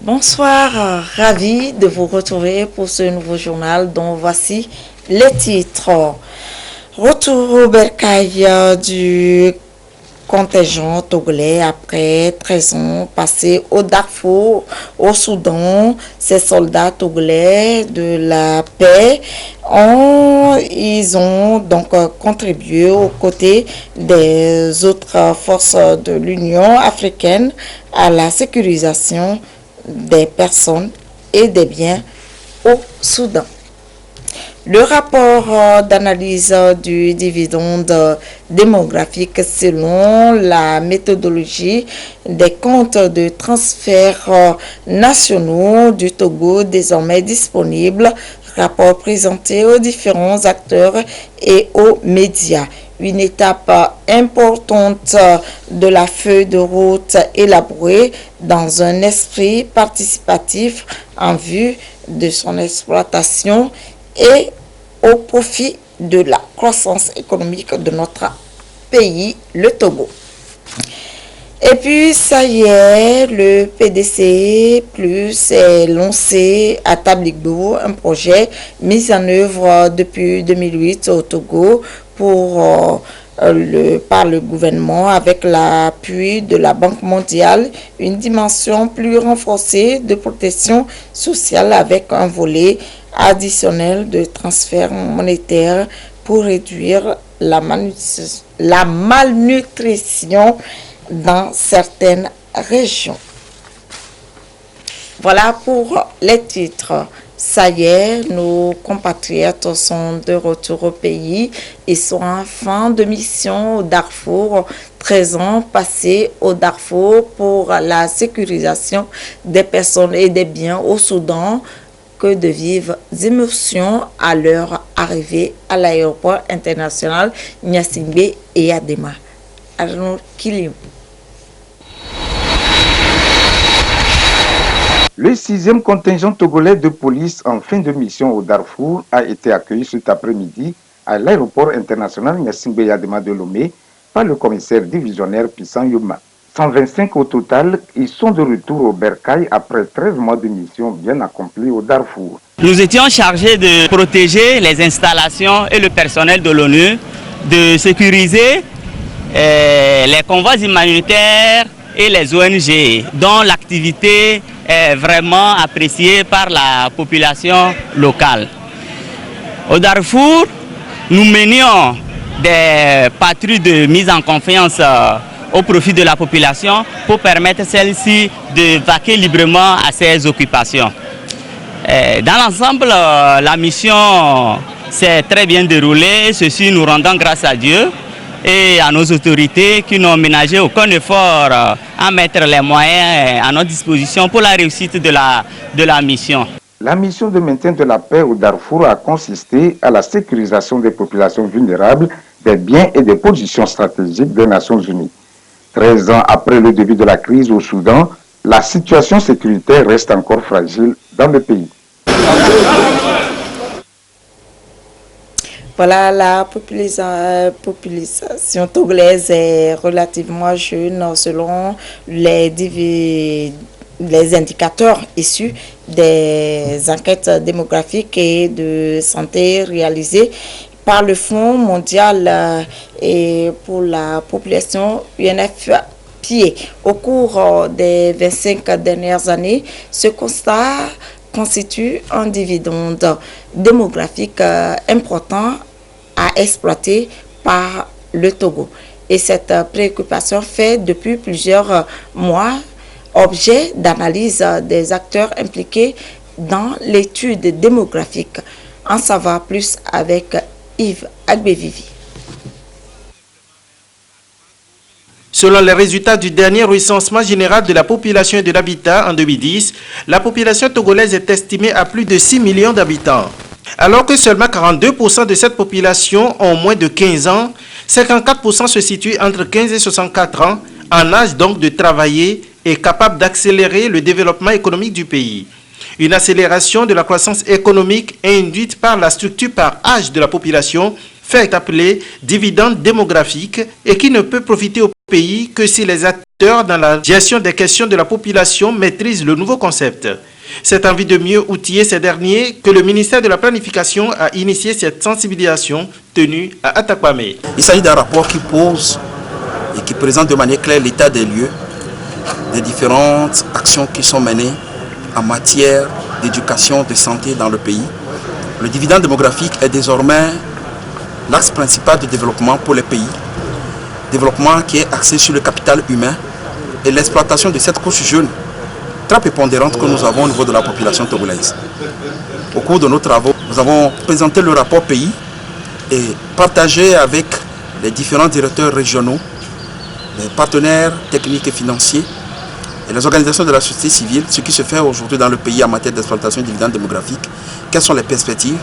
Bonsoir, ravi de vous retrouver pour ce nouveau journal dont voici les titres. Retour au bercail du contingent togolais après 13 ans passés au Darfour, au Soudan. Ces soldats togolais de la paix ils ont donc contribué aux côtés des autres forces de l'Union africaine à la sécurisation des personnes et des biens au Soudan. Le rapport d'analyse du dividende démographique selon la méthodologie des comptes de transfert nationaux du Togo désormais disponible, rapport présenté aux différents acteurs et aux médias. Une étape importante de la feuille de route élaborée dans un esprit participatif en vue de son exploitation et au profit de la croissance économique de notre pays, le Togo. Et puis, ça y est, le PDC Plus est lancé à Tabligbo, un projet mis en œuvre depuis 2008 au Togo par le gouvernement avec l'appui de la Banque mondiale, une dimension plus renforcée de protection sociale avec un volet additionnel de transfert monétaire pour réduire la malnutrition dans certaines régions. Voilà pour les titres. Ça y est, nos compatriotes sont de retour au pays. Ils sont en fin de mission au Darfour. 13 ans passés au Darfour pour la sécurisation des personnes et des biens au Soudan. Que de vives émotions à leur arrivée à l'aéroport international Gnassingbé et Adema. Arnaud Kilim. Le 6e contingent togolais de police en fin de mission au Darfour a été accueilli cet après-midi à l'aéroport international Gnassingbé Adema de Lomé par le commissaire divisionnaire Pissan Yuma. 125 au total, ils sont de retour au bercail après 13 mois de mission bien accomplie au Darfour. Nous étions chargés de protéger les installations et le personnel de l'ONU, de sécuriser les convois humanitaires et les ONG, dont l'activité est vraiment appréciée par la population locale. Au Darfour, nous menions des patrouilles de mise en confiance au profit de la population pour permettre celle-ci de vaquer librement à ses occupations. Dans l'ensemble, la mission s'est très bien déroulée, ceci nous rendant grâce à Dieu et à nos autorités qui n'ont ménagé aucun effort à mettre les moyens à notre disposition pour la réussite de la mission. La mission de maintien de la paix au Darfour a consisté à la sécurisation des populations vulnérables, des biens et des positions stratégiques des Nations Unies. 13 ans après le début de la crise au Soudan, la situation sécuritaire reste encore fragile dans le pays. Voilà, la population togolaise est relativement jeune selon les indicateurs issus des enquêtes démographiques et de santé réalisées par le Fonds mondial et pour la population UNFPA. Au cours des 25 dernières années, ce constat constitue un dividende démographique important à exploiter par le Togo. Et cette préoccupation fait depuis plusieurs mois objet d'analyse des acteurs impliqués dans l'étude démographique. En savoir plus avec Yves Agbevivi. Selon les résultats du dernier recensement général de la population et de l'habitat en 2010, la population togolaise est estimée à plus de 6 millions d'habitants. Alors que seulement 42% de cette population ont moins de 15 ans, 54% se situent entre 15 et 64 ans, en âge donc de travailler et capables d'accélérer le développement économique du pays. Une accélération de la croissance économique induite par la structure par âge de la population fait appeler dividende démographique et qui ne peut profiter aux pays que si les acteurs dans la gestion des questions de la population maîtrisent le nouveau concept. C'est envie de mieux outiller ces derniers que le ministère de la Planification a initié cette sensibilisation tenue à Atakwame. Il s'agit d'un rapport qui pose et qui présente de manière claire l'état des lieux, des différentes actions qui sont menées en matière d'éducation, de santé dans le pays. Le dividende démographique est désormais l'axe principal de développement pour les pays. Développement qui est axé sur le capital humain et l'exploitation de cette couche jeune très prépondérante que nous avons au niveau de la population togolaise. Au cours de nos travaux, nous avons présenté le rapport pays et partagé avec les différents directeurs régionaux, les partenaires techniques et financiers et les organisations de la société civile, ce qui se fait aujourd'hui dans le pays en matière d'exploitation de dividendes démographiques. Quelles sont les perspectives?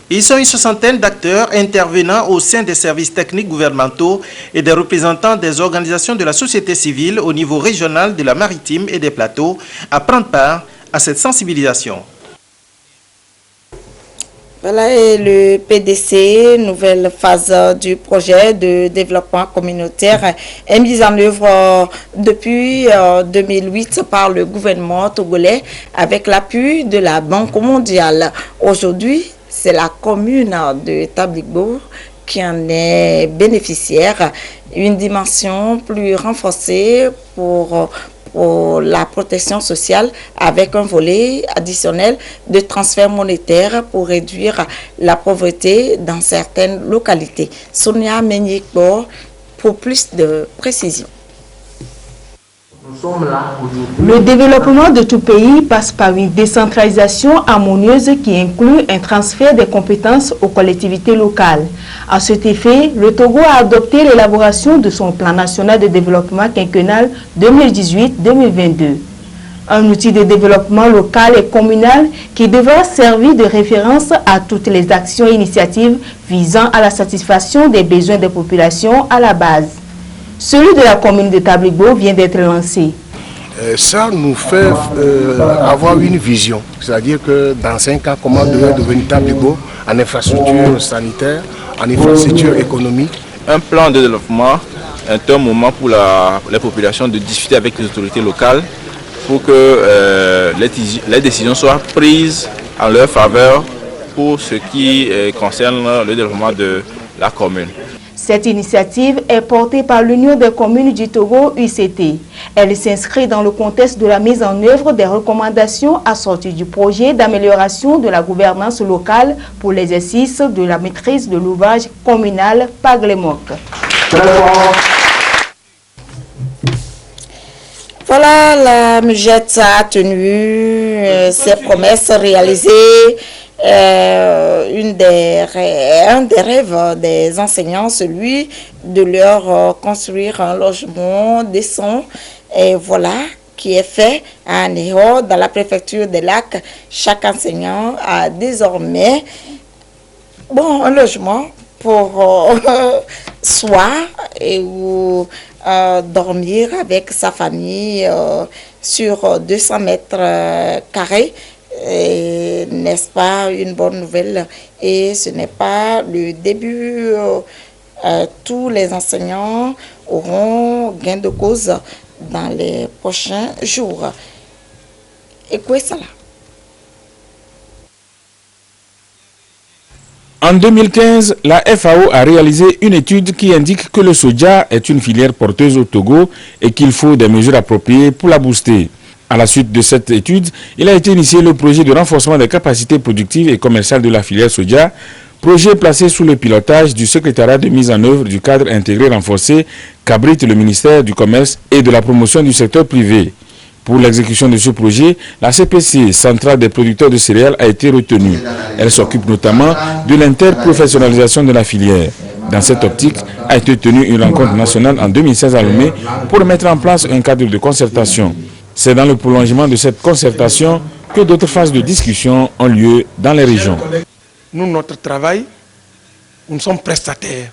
Ils sont une soixantaine d'acteurs intervenant au sein des services techniques gouvernementaux et des représentants des organisations de la société civile au niveau régional de la Maritime et des Plateaux à prendre part à cette sensibilisation. Voilà, et le PDC, nouvelle phase du projet de développement communautaire, est mise en œuvre depuis 2008 par le gouvernement togolais avec l'appui de la Banque mondiale. Aujourd'hui, c'est la commune de Tabligbo qui en est bénéficiaire. Une dimension plus renforcée pour la protection sociale avec un volet additionnel de transfert monétaire pour réduire la pauvreté dans certaines localités. Sonia Menyikbo pour plus de précision. Le développement de tout pays passe par une décentralisation harmonieuse qui inclut un transfert des compétences aux collectivités locales. À cet effet, le Togo a adopté l'élaboration de son plan national de développement quinquennal 2018-2022. Un outil de développement local et communal qui devra servir de référence à toutes les actions et initiatives visant à la satisfaction des besoins des populations à la base. Celui de la commune de Tabligbo vient d'être lancé. Ça nous fait avoir une vision, c'est-à-dire que dans 5 ans, comment devrait devenir Tabligbo en infrastructure sanitaire, en infrastructure économique. Un plan de développement est un moment pour les populations de discuter avec les autorités locales pour que les décisions soient prises en leur faveur pour ce qui concerne le développement de la commune. Cette initiative est portée par l'Union des communes du Togo, UCT. Elle s'inscrit dans le contexte de la mise en œuvre des recommandations assorties du projet d'amélioration de la gouvernance locale pour l'exercice de la maîtrise de l'ouvrage communal Paglemok. Voilà, la MUJET a tenu ses promesses réalisées. Un des rêves des enseignants, celui de leur construire un logement décent, et voilà qui est fait à Néo dans la préfecture des Lacs. Chaque enseignant a désormais un logement pour soi et ou dormir avec sa famille sur 200 mètres carrés. N'est-ce pas une bonne nouvelle? Et ce n'est pas le début. Tous les enseignants auront gain de cause dans les prochains jours. Et quoi ça là? En 2015, la FAO a réalisé une étude qui indique que le soja est une filière porteuse au Togo et qu'il faut des mesures appropriées pour la booster. À la suite de cette étude, il a été initié le projet de renforcement des capacités productives et commerciales de la filière soja, projet placé sous le pilotage du secrétariat de mise en œuvre du cadre intégré renforcé qu'abrite le ministère du Commerce et de la promotion du secteur privé. Pour l'exécution de ce projet, la CPC, Centrale des producteurs de céréales, a été retenue. Elle s'occupe notamment de l'interprofessionnalisation de la filière. Dans cette optique, a été tenue une rencontre nationale en 2016 à Lomé pour mettre en place un cadre de concertation. C'est dans le prolongement de cette concertation que d'autres phases de discussion ont lieu dans les régions. Nous, notre travail, nous sommes prestataires.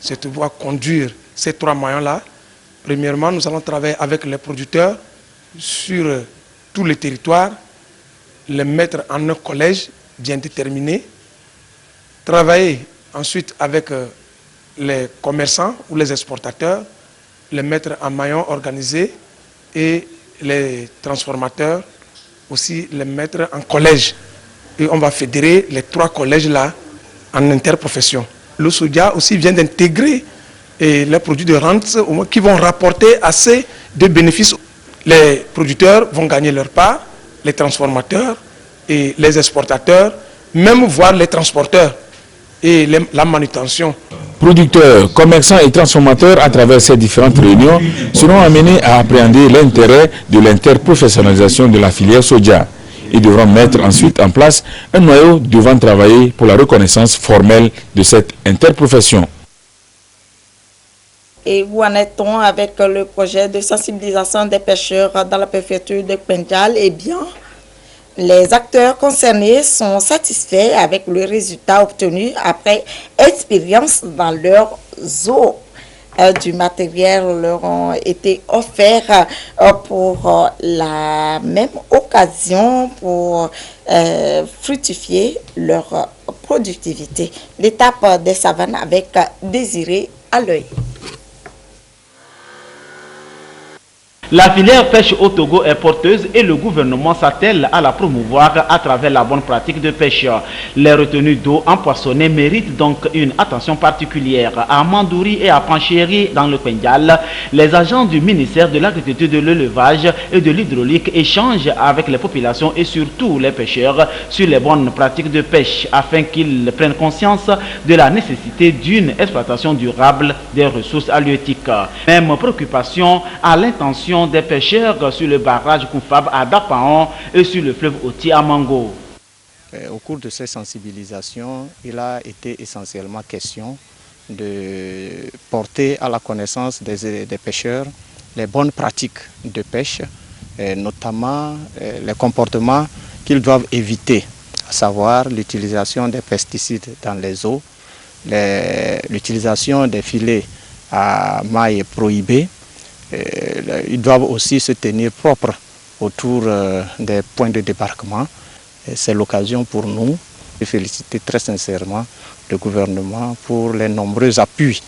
C'est de pouvoir conduire ces 3 maillons-là. Premièrement, nous allons travailler avec les producteurs sur tous les territoires, les mettre en un collège bien déterminé, travailler ensuite avec les commerçants ou les exportateurs les mettre en maillon organisé et les transformateurs aussi les mettre en collège. Et on va fédérer les 3 collèges-là en interprofession. Le soja aussi vient d'intégrer les produits de rente qui vont rapporter assez de bénéfices. Les producteurs vont gagner leur part, les transformateurs et les exportateurs, même voire les transporteurs et la manutention. Producteurs, commerçants et transformateurs à travers ces différentes réunions seront amenés à appréhender l'intérêt de l'interprofessionnalisation de la filière soja. Ils devront mettre ensuite en place un noyau devant travailler pour la reconnaissance formelle de cette interprofession. Et où en est-on avec le projet de sensibilisation des pêcheurs dans la préfecture de Kpenjal? Eh bien, les acteurs concernés sont satisfaits avec le résultat obtenu après expérience dans leurs eaux. Du matériel leur ont été offerts pour la même occasion pour fructifier leur productivité. L'étape des savanes avec Désiré à l'œil. La filière pêche au Togo est porteuse et le gouvernement s'attelle à la promouvoir à travers la bonne pratique de pêche. Les retenues d'eau empoisonnée méritent donc une attention particulière. À Mandouri et à Panchéry dans le Kpenjal, les agents du ministère de l'Agriculture, de l'Élevage et de l'Hydraulique échangent avec les populations et surtout les pêcheurs sur les bonnes pratiques de pêche afin qu'ils prennent conscience de la nécessité d'une exploitation durable des ressources halieutiques. Même préoccupation à l'intention des pêcheurs sur le barrage Koufab à Dapaon et sur le fleuve Oti à Mango. Au cours de ces sensibilisations, il a été essentiellement question de porter à la connaissance des pêcheurs les bonnes pratiques de pêche, notamment les comportements qu'ils doivent éviter, à savoir l'utilisation des pesticides dans les eaux, l'utilisation des filets à mailles prohibées. Ils doivent aussi se tenir propres autour des points de débarquement. C'est l'occasion pour nous de féliciter très sincèrement le gouvernement pour les nombreux appuis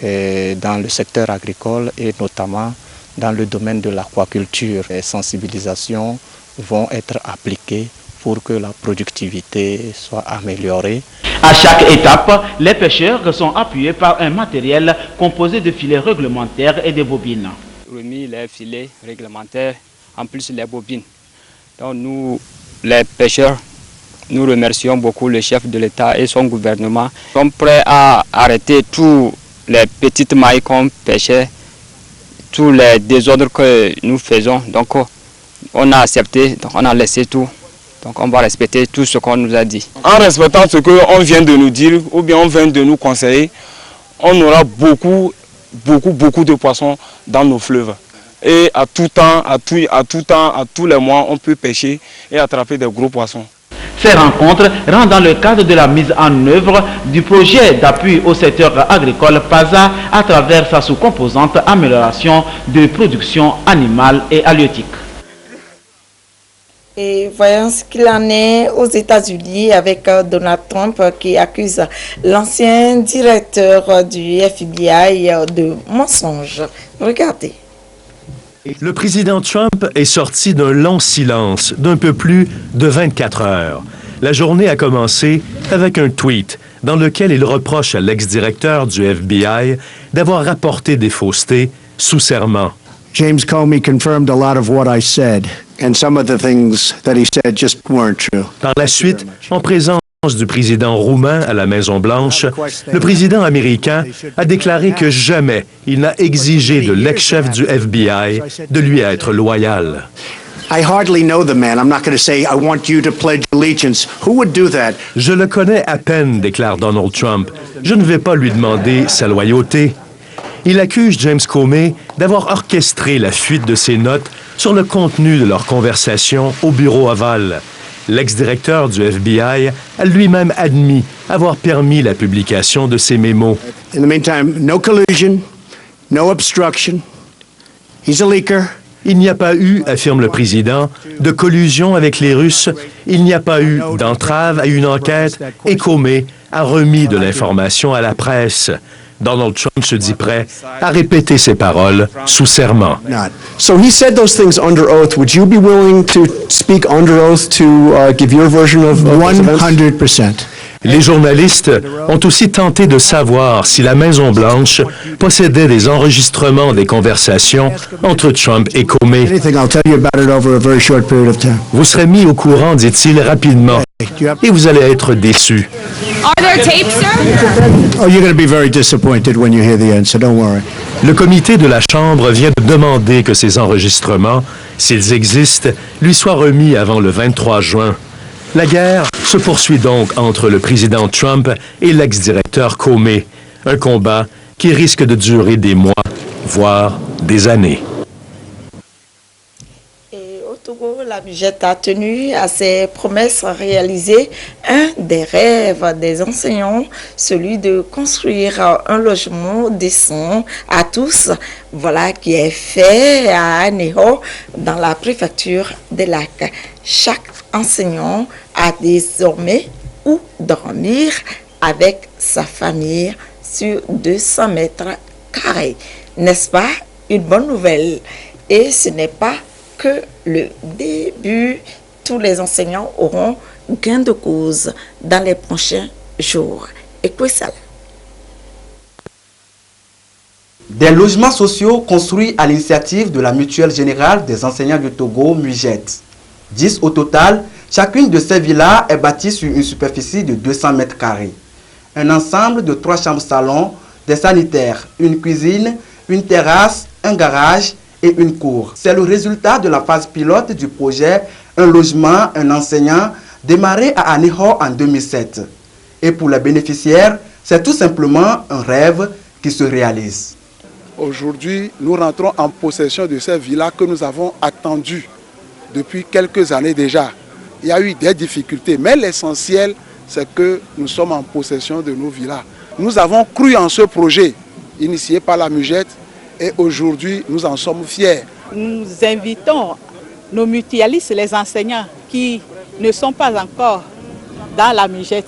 dans le secteur agricole et notamment dans le domaine de l'aquaculture. Les sensibilisations vont être appliquées pour que la productivité soit améliorée. À chaque étape, les pêcheurs sont appuyés par un matériel composé de filets réglementaires et de bobines. Remis les filets réglementaires, en plus les bobines. Donc nous, les pêcheurs, nous remercions beaucoup le chef de l'État et son gouvernement. Nous sommes prêts à arrêter tous les petites mailles qu'on pêchait, tous les désordres que nous faisons. Donc on a accepté, donc on a laissé tout. Donc on va respecter tout ce qu'on nous a dit. En respectant ce qu'on vient de nous dire ou bien on vient de nous conseiller, on aura beaucoup de poissons dans nos fleuves. Et à tout temps, à tous les mois, on peut pêcher et attraper des gros poissons. Ces rencontres rentrent dans le cadre de la mise en œuvre du projet d'appui au secteur agricole PASA à travers sa sous-composante amélioration de production animale et halieutique. Et voyons ce qu'il en est aux États-Unis avec Donald Trump qui accuse l'ancien directeur du FBI de mensonges. Regardez. Le président Trump est sorti d'un long silence d'un peu plus de 24 heures. La journée a commencé avec un tweet dans lequel il reproche à l'ex-directeur du FBI d'avoir rapporté des faussetés sous serment. James Comey confirmed a lot of what I said, and some of the things that he said just weren't true. Par la suite, en présence du président roumain à la Maison-Blanche, le président américain a déclaré que jamais il n'a exigé de l'ex-chef du FBI de lui être loyal. I hardly know the man. I'm not going to say I want you to pledge allegiance. Who would do that? Je le connais à peine, déclare Donald Trump. Je ne vais pas lui demander sa loyauté. Il accuse James Comey d'avoir orchestré la fuite de ses notes sur le contenu de leur conversation au bureau Oval. L'ex-directeur du FBI a lui-même admis avoir permis la publication de ces mémos. In the meantime, no collusion, no obstruction. He's a leaker. Il n'y a pas eu, affirme le président, de collusion avec les Russes. Il n'y a pas eu d'entrave à une enquête et Comey a remis de l'information à la presse. Donald Trump se dit prêt à répéter ses paroles sous serment. So he said those things under oath. Would you be willing to speak under oath to give your version of 100%. Les journalistes ont aussi tenté de savoir si la Maison-Blanche possédait des enregistrements des conversations entre Trump et Comey. Vous serez mis au courant, dit-il, rapidement, et vous allez être déçus. Are there tapes, sir? Oh, you're going to be very disappointed when you hear the end, so don't worry. Le comité de la Chambre vient de demander que ces enregistrements, s'ils existent, lui soient remis avant le 23 juin. La guerre se poursuit donc entre le président Trump et l'ex-directeur Comey. Un combat qui risque de durer des mois, voire des années. Au Togo, la Mugette a tenu à ses promesses réalisées un des rêves des enseignants, celui de construire un logement décent à tous. Voilà qui est fait à Aného, dans la préfecture des Lacs. Chaque enseignant a désormais où dormir avec sa famille sur 200 mètres carrés. N'est-ce pas une bonne nouvelle? Et ce n'est pas que le début. Tous les enseignants auront gain de cause dans les prochains jours. Écoutez ça. Des logements sociaux construits à l'initiative de la Mutuelle Générale des enseignants du Togo, MUGET. 10 au total, chacune de ces villas est bâtie sur une superficie de 200 mètres carrés. Un ensemble de 3 chambres-salons, des sanitaires, une cuisine, une terrasse, un garage et une cour. C'est le résultat de la phase pilote du projet Un logement, un enseignant, démarré à Aného en 2007. Et pour les bénéficiaires, c'est tout simplement un rêve qui se réalise. Aujourd'hui, nous rentrons en possession de ces villas que nous avons attendues depuis quelques années déjà. Il y a eu des difficultés, mais l'essentiel, c'est que nous sommes en possession de nos villas. Nous avons cru en ce projet, initié par la MUGET, et aujourd'hui, nous en sommes fiers. Nous invitons nos mutualistes, les enseignants qui ne sont pas encore dans la MUGET,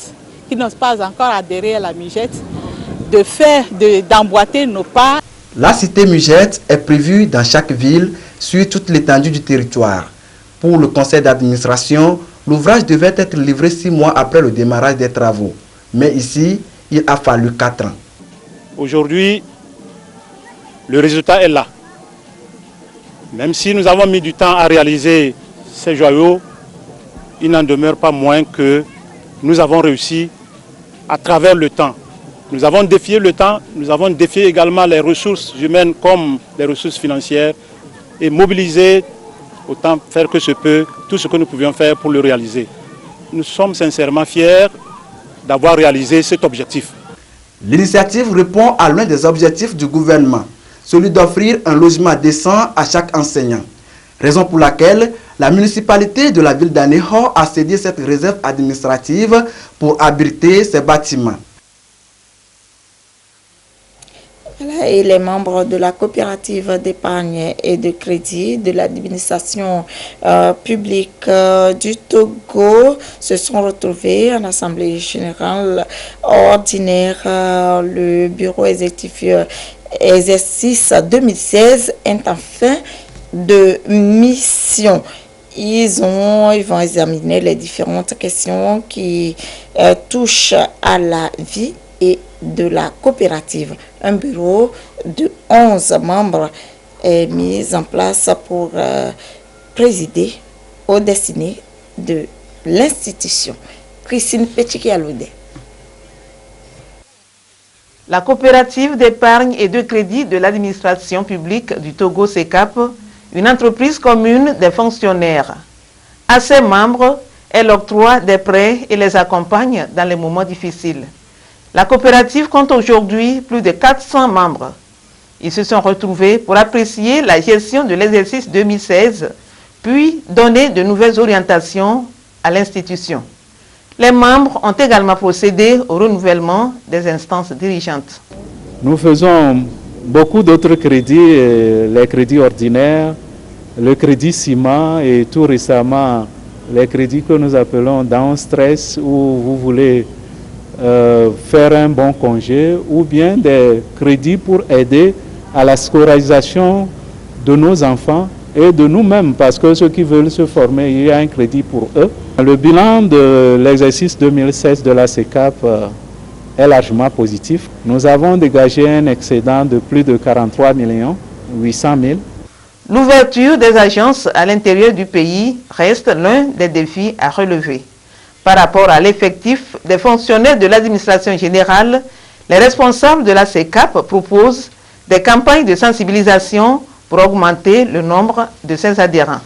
qui n'osent pas encore adhérer à la MUGET, d'emboîter nos pas. La cité MUGET est prévue dans chaque ville sur toute l'étendue du territoire. Pour le conseil d'administration, l'ouvrage devait être livré 6 mois après le démarrage des travaux. Mais ici, il a fallu 4 ans. Aujourd'hui, le résultat est là. Même si nous avons mis du temps à réaliser ces joyaux, il n'en demeure pas moins que nous avons réussi à travers le temps. Nous avons défié le temps, nous avons défié également les ressources humaines comme les ressources financières et mobilisé autant faire que se peut tout ce que nous pouvions faire pour le réaliser. Nous sommes sincèrement fiers d'avoir réalisé cet objectif. L'initiative répond à l'un des objectifs du gouvernement, celui d'offrir un logement décent à chaque enseignant. Raison pour laquelle la municipalité de la ville d'Aného a cédé cette réserve administrative pour abriter ces bâtiments. Et les membres de la coopérative d'épargne et de crédit de l'administration publique du Togo se sont retrouvés en assemblée générale ordinaire. Le bureau exercice 2016 est en fin de mission. Ils vont examiner les différentes questions qui touchent à la vie et de la coopérative. Un bureau de 11 membres est mis en place pour présider aux destinées de l'institution. Christine Petchiki-Aloude. La coopérative d'épargne et de crédit de l'administration publique du Togo CECAP, une entreprise commune des fonctionnaires. À ses membres, elle octroie des prêts et les accompagne dans les moments difficiles. La coopérative compte aujourd'hui plus de 400 membres. Ils se sont retrouvés pour apprécier la gestion de l'exercice 2016, puis donner de nouvelles orientations à l'institution. Les membres ont également procédé au renouvellement des instances dirigeantes. Nous faisons beaucoup d'autres crédits, les crédits ordinaires, le crédit ciment et tout récemment les crédits que nous appelons down stress où vous voulez faire un bon congé ou bien des crédits pour aider à la scolarisation de nos enfants et de nous-mêmes, parce que ceux qui veulent se former, il y a un crédit pour eux. Le bilan de l'exercice 2016 de la CECAP est largement positif. Nous avons dégagé un excédent de plus de 43 800 000. L'ouverture des agences à l'intérieur du pays reste l'un des défis à relever. Par rapport à l'effectif des fonctionnaires de l'administration générale, les responsables de la CECAP proposent des campagnes de sensibilisation pour augmenter le nombre de ses adhérents.